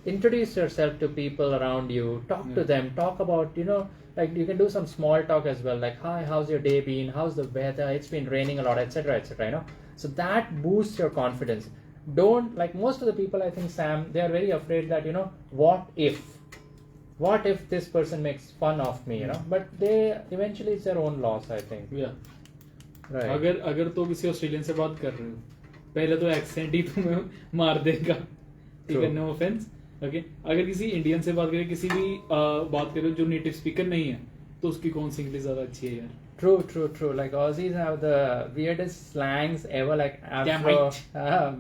[SPEAKER 1] introduce yourself to people around you, talk to them, talk about, like you can do some small talk as well, like, hi, how's your day been? How's the weather? It's been raining a lot, etc., etc., So that boosts your confidence. Don't, like most of the people, I think, Sam, they are very afraid that, what if this person makes fun of me, but eventually it's their own loss, I think.
[SPEAKER 2] Yeah.
[SPEAKER 1] Right.
[SPEAKER 2] अगर तो किसी Australian से बात कर रहे हो, पहले तो एक्सेंट ही तुम्हें मार देगा, ठीक है, नो ऑफेंस, ओके. अगर किसी इंडियन से बात करें, किसी भी बात करें जो नेटिव स्पीकर नहीं है, तो उसकी कौन सी इंग्लिश ज्यादा अच्छी है यार?
[SPEAKER 1] True. Like Aussies have the weirdest slangs ever, like Afro.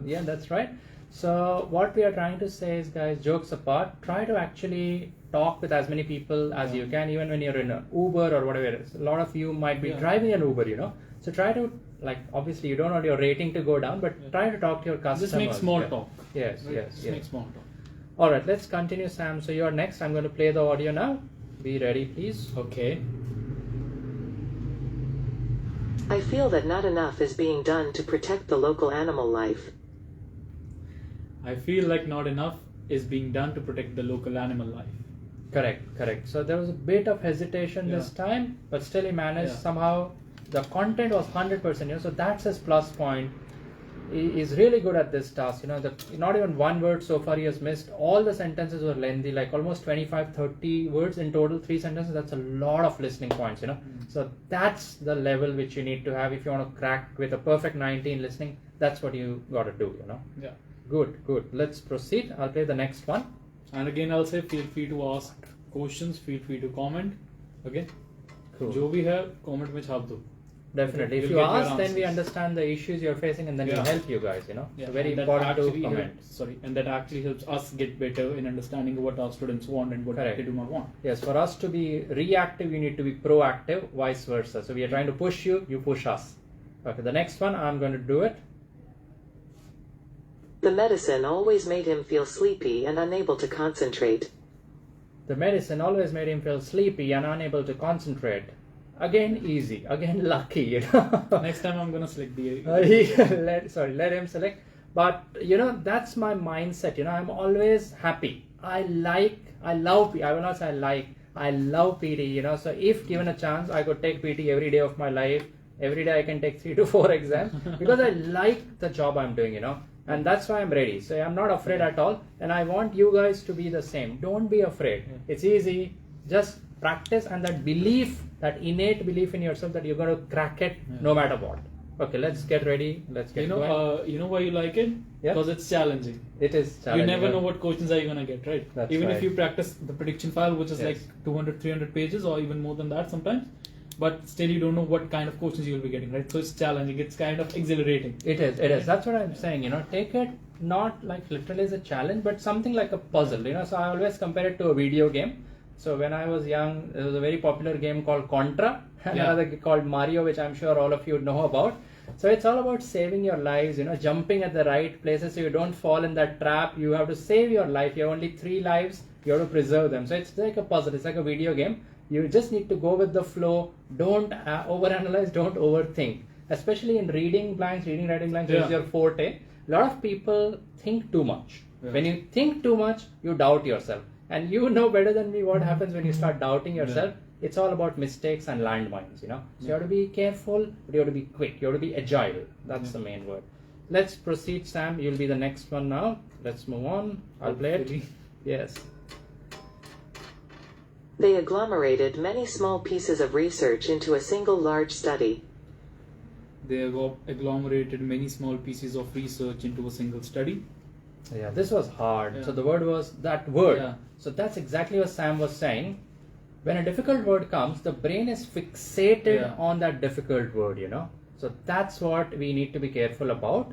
[SPEAKER 1] Yeah, that's right. So what we are trying to say is, guys, jokes apart, try to actually talk with as many people as you can, even when you're in an Uber or whatever it is. A lot of you might be driving an Uber, So try to, like, obviously you don't want your rating to go down, but try to talk to your customers.
[SPEAKER 2] Just make small talk.
[SPEAKER 1] Yes,
[SPEAKER 2] right?
[SPEAKER 1] yes.
[SPEAKER 2] Make small talk.
[SPEAKER 1] All right, let's continue, Sam. So you're next. I'm going to play the audio now. Be ready, please.
[SPEAKER 2] Okay.
[SPEAKER 3] I feel that not enough is being done to protect the local animal life.
[SPEAKER 2] I feel like not enough is being done to protect the local animal life.
[SPEAKER 1] Correct. So there was a bit of hesitation this time, but still he managed somehow. The content was 100%, so that's his plus point. He is really good at this task, not even one word so far he has missed. All the sentences were lengthy, like almost 25-30 words in total, 3 sentences. That's a lot of listening points, So that's the level which you need to have if you want to crack with a perfect 90 in listening. That's what you got to do,
[SPEAKER 2] Yeah.
[SPEAKER 1] Good. Let's proceed. I'll play the next one.
[SPEAKER 2] And again, I'll say feel free to ask questions, feel free to comment. Okay?
[SPEAKER 1] Cool.
[SPEAKER 2] जो भी है comment में छाप दो.
[SPEAKER 1] Definitely. If
[SPEAKER 2] You'll
[SPEAKER 1] you
[SPEAKER 2] get your
[SPEAKER 1] ask, then we
[SPEAKER 2] answers.
[SPEAKER 1] understand the issues you're facing, and then we'll help you guys.
[SPEAKER 2] Yeah,
[SPEAKER 1] So very
[SPEAKER 2] and that
[SPEAKER 1] important to
[SPEAKER 2] actually
[SPEAKER 1] comment.
[SPEAKER 2] and that actually helps us get better in understanding what our students want and what
[SPEAKER 1] Correct.
[SPEAKER 2] they do not want.
[SPEAKER 1] Yes, for us to be reactive, you need to be proactive, vice versa. So we are trying to push you, you push us. Okay, the next one, I'm going to do it.
[SPEAKER 3] The medicine always made him feel sleepy and unable to concentrate.
[SPEAKER 1] The medicine always made him feel sleepy and unable to concentrate. Again, easy. Again, lucky.
[SPEAKER 2] Next time I'm going to select the...
[SPEAKER 1] let him select. But, that's my mindset. I'm always happy. I love PT. I will not say I love PT, So if given a chance, I could take PT every day of my life. Every day I can take 3 to 4 exams because I like the job I'm doing, And that's why I'm ready. So I'm not afraid at all. And I want you guys to be the same. Don't be afraid. It's easy. Just practice, and that belief, that innate belief in yourself that you're going to crack it no matter what. Okay, let's get ready. Let's get going.
[SPEAKER 2] You know why you like it?
[SPEAKER 1] Yeah.
[SPEAKER 2] Because it's challenging.
[SPEAKER 1] It is challenging.
[SPEAKER 2] You never know what questions are you going to get, right?
[SPEAKER 1] That's
[SPEAKER 2] even
[SPEAKER 1] right.
[SPEAKER 2] if you practice the prediction file, which is like 200, 300 pages or even more than that sometimes, but still you don't know what kind of questions you will be getting, right? So it's challenging. It's kind of exhilarating.
[SPEAKER 1] It is. That's what I'm saying, Take it not like literally as a challenge, but something like a puzzle, So I always compare it to a video game. So when I was young, there was a very popular game called Contra, and another called Mario, which I'm sure all of you know about. So it's all about saving your lives, jumping at the right places so you don't fall in that trap. You have to save your life. You have only 3 lives. You have to preserve them. So it's like a puzzle. It's like a video game. You just need to go with the flow. Don't overanalyze. Don't overthink. Especially in reading blanks, writing blanks, which is your forte. A lot of people think too much. When you think too much, you doubt yourself. And you know better than me what happens when you start doubting yourself. It's all about mistakes and landmines, So you have to be careful, but you have to be quick. You have to be agile. That's the main word. Let's proceed, Sam. You'll be the next one now. Let's move on. I'll play it. Yes.
[SPEAKER 3] They agglomerated many small pieces of research into a single large study.
[SPEAKER 2] They have agglomerated many small pieces of research into a single study.
[SPEAKER 1] Yeah, this was hard. So the word was that word. So that's exactly what Sam was saying. When a difficult word comes, the brain is fixated on that difficult word, So that's what we need to be careful about.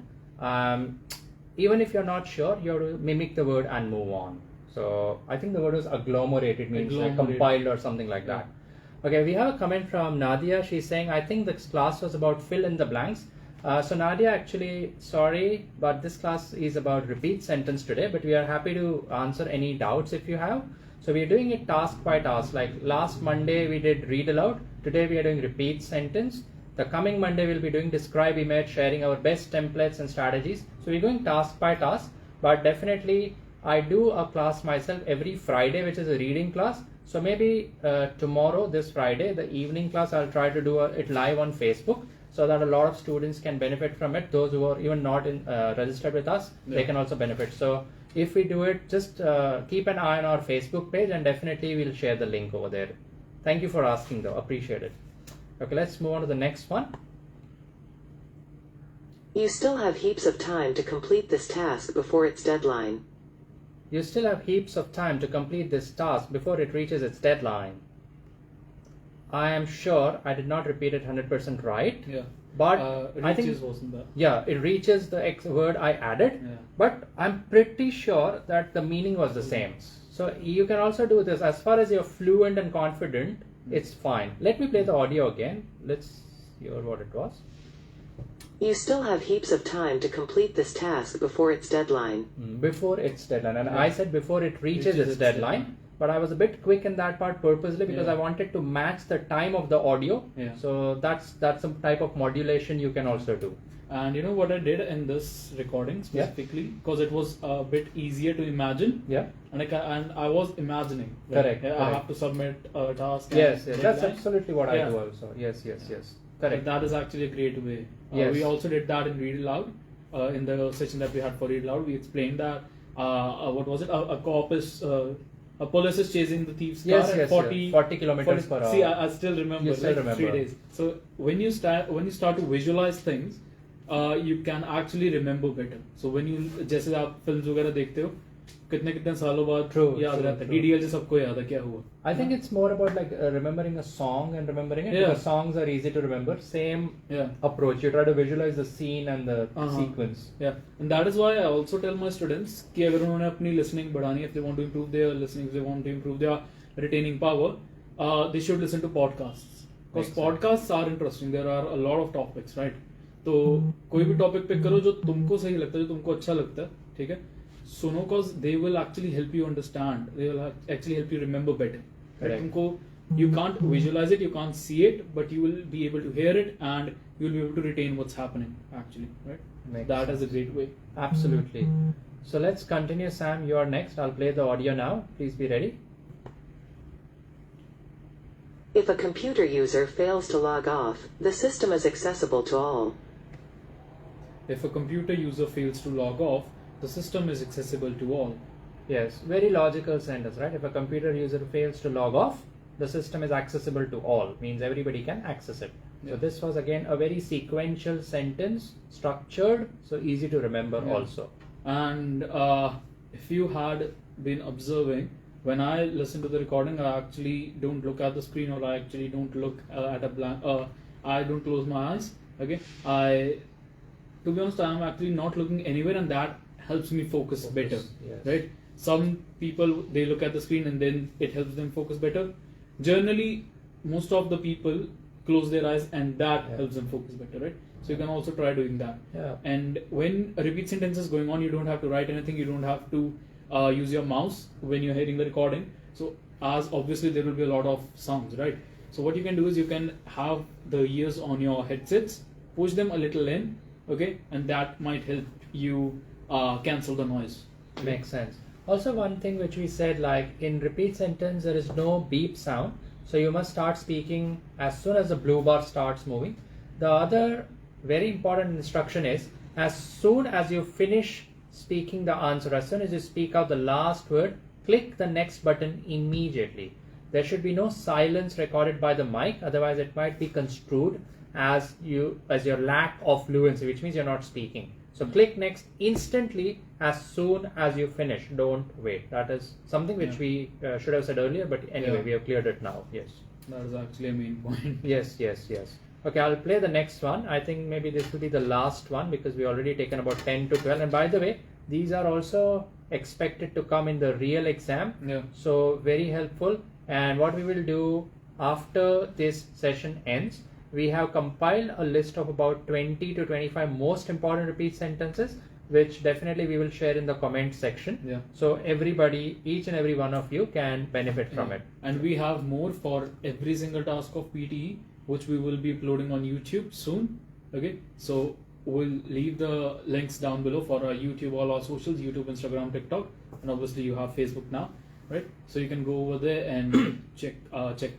[SPEAKER 1] Even if you're not sure, you have to mimic the word and move on. So I think the word was agglomerated, means like compiled or something like that. Okay, we have a comment from Nadia. She's saying, I think this class was about fill in the blanks. So Nadia, actually, sorry, but this class is about repeat sentence today, but we are happy to answer any doubts if you have. So we are doing it task by task. Like last Monday we did read aloud. Today we are doing repeat sentence. The coming Monday we'll be doing describe image, sharing our best templates and strategies. So we're going task by task, but definitely I do a class myself every Friday, which is a reading class. So maybe tomorrow, this Friday, the evening class, I'll try to do it live on Facebook, so that a lot of students can benefit from it. Those who are even not registered with us, they can also benefit. So if we do it, just keep an eye on our Facebook page, and definitely we'll share the link over there. Thank you for asking though, appreciate it. Okay, let's move on to the next one.
[SPEAKER 3] You still have heaps of time to complete this task before its deadline.
[SPEAKER 1] You still have heaps of time to complete this task before it reaches its deadline. I am sure I did not repeat it 100% right.
[SPEAKER 2] Yeah.
[SPEAKER 1] But I think
[SPEAKER 2] wasn't that.
[SPEAKER 1] Yeah, it reaches the X word I added.
[SPEAKER 2] Yeah.
[SPEAKER 1] But I'm pretty sure that the meaning was the same. So you can also do this. As far as you're fluent and confident, it's fine. Let me play the audio again. Let's hear what it was.
[SPEAKER 3] You still have heaps of time to complete this task before its deadline.
[SPEAKER 1] Before its deadline. And I said before it reaches its deadline. but I was a bit quick in that part purposely because I wanted to match the time of the audio.
[SPEAKER 2] Yeah.
[SPEAKER 1] So that's some type of modulation you can also do.
[SPEAKER 2] And you know what I did in this recording specifically, because it was a bit easier to imagine.
[SPEAKER 1] Yeah.
[SPEAKER 2] And I was imagining.
[SPEAKER 1] Correct.
[SPEAKER 2] I have to submit a task.
[SPEAKER 1] Yes,
[SPEAKER 2] and
[SPEAKER 1] that's
[SPEAKER 2] deadline.
[SPEAKER 1] absolutely what I do also. Yes. Correct.
[SPEAKER 2] But that is actually a great way.
[SPEAKER 1] Yes.
[SPEAKER 2] We also did that in Read Aloud. In the session that we had for Read Aloud, we explained that what was it? A cop is a police is chasing the thief's car at
[SPEAKER 1] 40 kilometers per hour.
[SPEAKER 2] See, I still remember.
[SPEAKER 1] You still remember.
[SPEAKER 2] 3 days. So when you start to visualize things, you can actually remember better. So when you जैसे आप films वगैरह देखते हो, कितने सालों बाद याद रहता है. DDLJ सबको याद है क्या हुआ.
[SPEAKER 1] I think it's more about like remembering a song and remembering it because songs are easy to remember. Same approach. You try to visualize the scene and the sequence.
[SPEAKER 2] Yeah, and that is why I also tell my students कि अगर उन्होंने अपनी listening बढ़ानी है, if they want to improve their listening, if they want to improve their retaining power, they should listen to podcasts. Because podcasts are interesting. There are a lot of topics, right? तो कोई भी topic pick करो जो तुमको सही लगता है, जो तुमको अच्छा लगता है, ठीक है, सुनो, because they will actually help you understand. They will actually help you remember better. Right? तुमको you can't visualize it, you can't see it, but you will be able to hear it and you will be able to retain what's happening actually, right? That is a great way.
[SPEAKER 1] Absolutely. So let's continue, Sam. You are next. I'll play the audio now. Please be ready.
[SPEAKER 3] If a computer user fails to log off, the system is accessible to all.
[SPEAKER 2] If a computer user fails to log off, the system is accessible to all.
[SPEAKER 1] Yes, very logical sentence, right? If a computer user fails to log off, the system is accessible to all. Means everybody can access it. So this was again a very sequential sentence, structured, so easy to remember also.
[SPEAKER 2] And if you had been observing, when I listen to the recording, I actually don't look at the screen, or I actually don't look at a blank. I don't close my eyes. Okay, to be honest, I am actually not looking anywhere, and that helps me focus better.
[SPEAKER 1] Yes.
[SPEAKER 2] Right? Some people, they look at the screen and then it helps them focus better. Generally, most of the people close their eyes and that helps them focus better, right? So you can also try doing that.
[SPEAKER 1] Yeah.
[SPEAKER 2] And when a repeat sentence is going on, you don't have to write anything. You don't have to use your mouse when you're hearing the recording. So as obviously there will be a lot of sounds, right? So what you can do is you can have the ears on your headsets, push them a little in, okay, and that might help you cancel the noise.
[SPEAKER 1] Makes sense. Also, one thing which we said, like in repeat sentence, there is no beep sound. So you must start speaking as soon as the blue bar starts moving. The other very important instruction is, as soon as you finish speaking the answer, as soon as you speak out the last word, click the next button immediately. There should be no silence recorded by the mic, otherwise it might be construed as your lack of fluency, which means you're not speaking. So click next instantly as soon as you finish. Don't wait. That is something which we should have said earlier, but anyway, we have cleared it now. Yes.
[SPEAKER 2] That is actually a main point.
[SPEAKER 1] Yes. Okay, I'll play the next one. I think maybe this will be the last one because we already taken about 10 to 12. And by the way, these are also expected to come in the real exam.
[SPEAKER 2] Yeah.
[SPEAKER 1] So very helpful. And what we will do after this session ends, we have compiled a list of about 20 to 25 most important repeat sentences, which definitely we will share in the comment section.
[SPEAKER 2] Yeah.
[SPEAKER 1] So everybody, each and every one of you can benefit from it.
[SPEAKER 2] And we have more for every single task of PTE, which we will be uploading on YouTube soon. Okay, so we'll leave the links down below for our YouTube, all our socials, YouTube, Instagram, TikTok, and obviously you have Facebook now, right? So you can go over there and check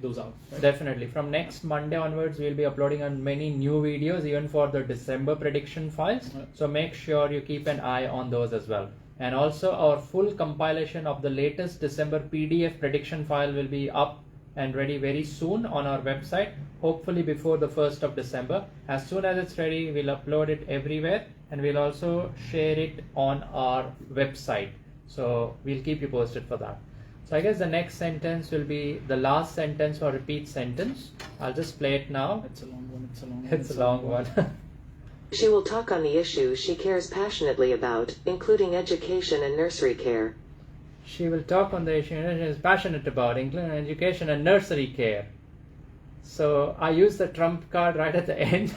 [SPEAKER 2] those out. Right?
[SPEAKER 1] Definitely. From next Monday onwards, we'll be uploading on many new videos, even for the December prediction files.
[SPEAKER 2] Right.
[SPEAKER 1] So make sure you keep an eye on those as well. And also our full compilation of the latest December PDF prediction file will be up and ready very soon on our website, hopefully before the 1st of December. As soon as it's ready, we'll upload it everywhere and we'll also share it on our website. So we'll keep you posted for that. So I guess the next sentence will be the last sentence for repeat sentence. I'll just play it now.
[SPEAKER 2] It's a long one.
[SPEAKER 1] It's a long one.
[SPEAKER 3] She will talk on the issues she cares passionately about, including education and nursery care.
[SPEAKER 1] She will talk on the issue she is passionate about, including education and nursery care. So I used the trump card right at the end.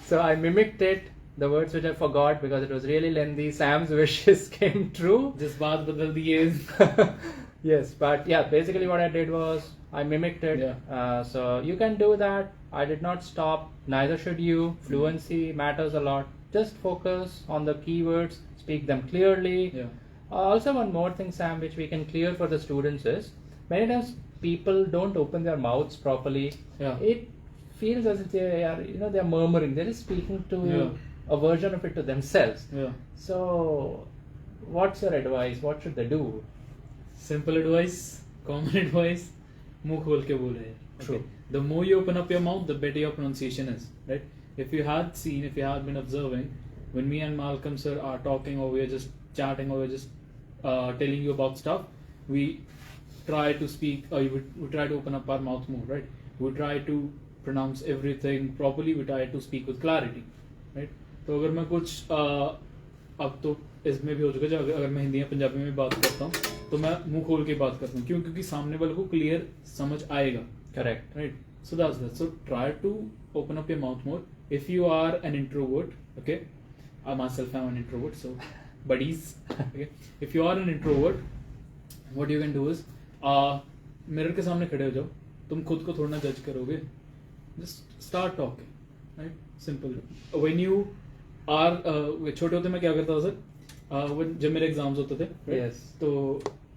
[SPEAKER 1] So I mimicked it, the words which I forgot because it was really lengthy. Sam's wishes came true.
[SPEAKER 2] Just baat badal diye.
[SPEAKER 1] Yes, but yeah, basically what I did was I mimicked it.
[SPEAKER 2] Yeah.
[SPEAKER 1] So you can do that. I did not stop. Neither should you. Fluency matters a lot. Just focus on the keywords, speak them clearly.
[SPEAKER 2] Yeah.
[SPEAKER 1] Also, one more thing, Sam, which we can clear for the students is many times people don't open their mouths properly.
[SPEAKER 2] Yeah.
[SPEAKER 1] It feels as if they are, they're murmuring. They're just speaking to a version of it to themselves.
[SPEAKER 2] Yeah.
[SPEAKER 1] So, what's your advice? What should they do?
[SPEAKER 2] Simple advice, common advice, मुंह खोल के बोले.
[SPEAKER 1] True.
[SPEAKER 2] The more you open up your mouth, the better your pronunciation is, right? If you had been observing, when me and Malcolm sir are talking or we are just chatting or we're just telling you about stuff, we try to speak, or we try to open up our mouth more, right? We try to pronounce everything properly, we try to speak with clarity, right? तो अगर मैं कुछ अब तो इसमें भी हो चुका है, अगर मैं हिंदी या पंजाबी में बात करता हूँ तो मैं मुंह खोल के बात करता हूँ, क्यों? क्योंकि सामने वाले को क्लियर समझ आएगा.
[SPEAKER 1] Correct.
[SPEAKER 2] Right. So that's that. So try to open up your mouth more. If you are an introvert, okay, I myself am an introvert, so buddies. Okay. If you are an introvert, what you can do is, mirror के सामने खड़े हो जाओ. तुम खुद को थोड़ा ना जज करोगे. Just start talking. Right. Simple. When you are छोटे होते मैं क्या करता था सर? जब मेरे एग्जाम्स होते थे, right?
[SPEAKER 1] Yes.
[SPEAKER 2] तो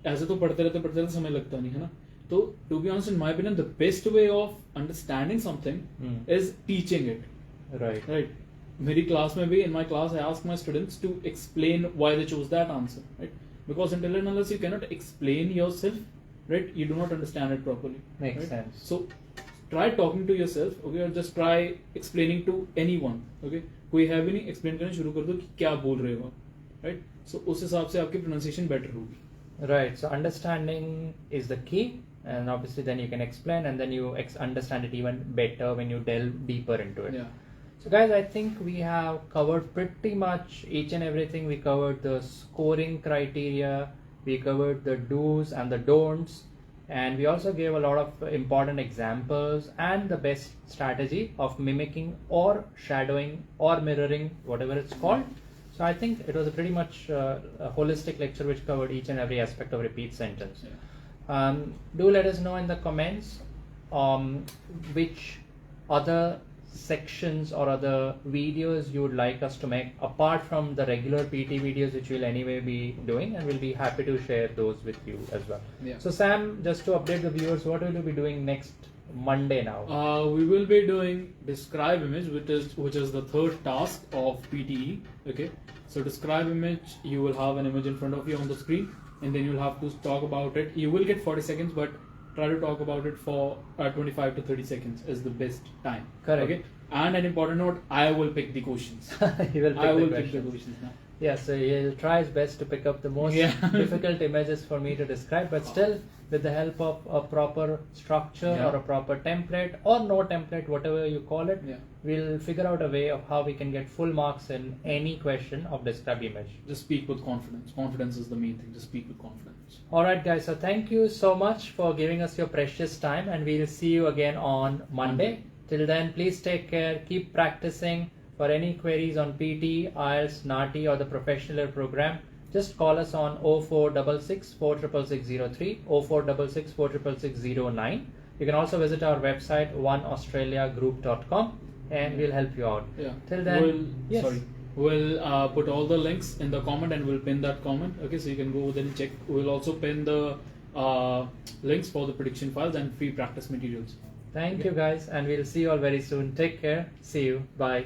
[SPEAKER 2] ऐसे तो पढ़ते रहते समय लगता नहीं है ना. So, to be honest, in my opinion, the best way of understanding something is teaching it.
[SPEAKER 1] Right.
[SPEAKER 2] Right. मेरी class में भी, in my class, I ask my students to explain why they chose that answer. Right. Because until and unless you cannot explain yourself, right, you do not understand it properly.
[SPEAKER 1] Makes
[SPEAKER 2] right?
[SPEAKER 1] sense.
[SPEAKER 2] So, try talking to yourself, okay, or just try explaining to anyone. Okay. कोई है भी नहीं, explain करना शुरू कर दो कि क्या बोल रहे हो, right? So, उस हिसाब से आपकी pronunciation better होगी.
[SPEAKER 1] Right. So understanding is the key. And obviously then you can explain and then you understand it even better when you delve deeper into it.
[SPEAKER 2] Yeah.
[SPEAKER 1] So guys, I think we have covered pretty much each and everything. We covered the scoring criteria, we covered the do's and the don'ts, and we also gave a lot of important examples and the best strategy of mimicking or shadowing or mirroring, whatever it's called. So I think it was a pretty much a holistic lecture which covered each and every aspect of repeat sentence.
[SPEAKER 2] Yeah.
[SPEAKER 1] Do let us know in the comments which other sections or other videos you would like us to make apart from the regular PT videos which we'll anyway be doing, and we'll be happy to share those with you as well.
[SPEAKER 2] Yeah.
[SPEAKER 1] So Sam, just to update the viewers, what will you be doing next Monday now?
[SPEAKER 2] We will be doing describe image, which is the third task of PTE. Okay, so describe image, you will have an image in front of you on the screen, and then you'll have to talk about it. You will get 40 seconds, but try to talk about it for 25 to 30 seconds is the best time.
[SPEAKER 1] Correct.
[SPEAKER 2] Okay. And an important note, I will pick the questions.
[SPEAKER 1] He will pick
[SPEAKER 2] I will
[SPEAKER 1] the
[SPEAKER 2] pick the
[SPEAKER 1] questions.
[SPEAKER 2] questions now.
[SPEAKER 1] Yeah, so he'll try his best to pick up the most difficult images for me to describe, but still with the help of a proper structure or a proper template or no template, whatever you call it, we'll figure out a way of how we can get full marks in any question of described image.
[SPEAKER 2] Just speak with confidence. Confidence is the main thing. Just speak with confidence.
[SPEAKER 1] Alright guys, so thank you so much for giving us your precious time, and we'll see you again on Monday. Till then, please take care, keep practicing. For any queries on PT, IELTS, NATI or the professional program, just call us on 0466 46603, 0466 46609. You can also visit our website oneaustraliagroup.com and we'll help you out.
[SPEAKER 2] Yeah.
[SPEAKER 1] Till then,
[SPEAKER 2] we'll put all the links in the comment and we'll pin that comment. Okay, so you can go there and check. We'll also pin the links for the prediction files and free practice materials.
[SPEAKER 1] Thank you guys, and we'll see you all very soon. Take care. See you. Bye.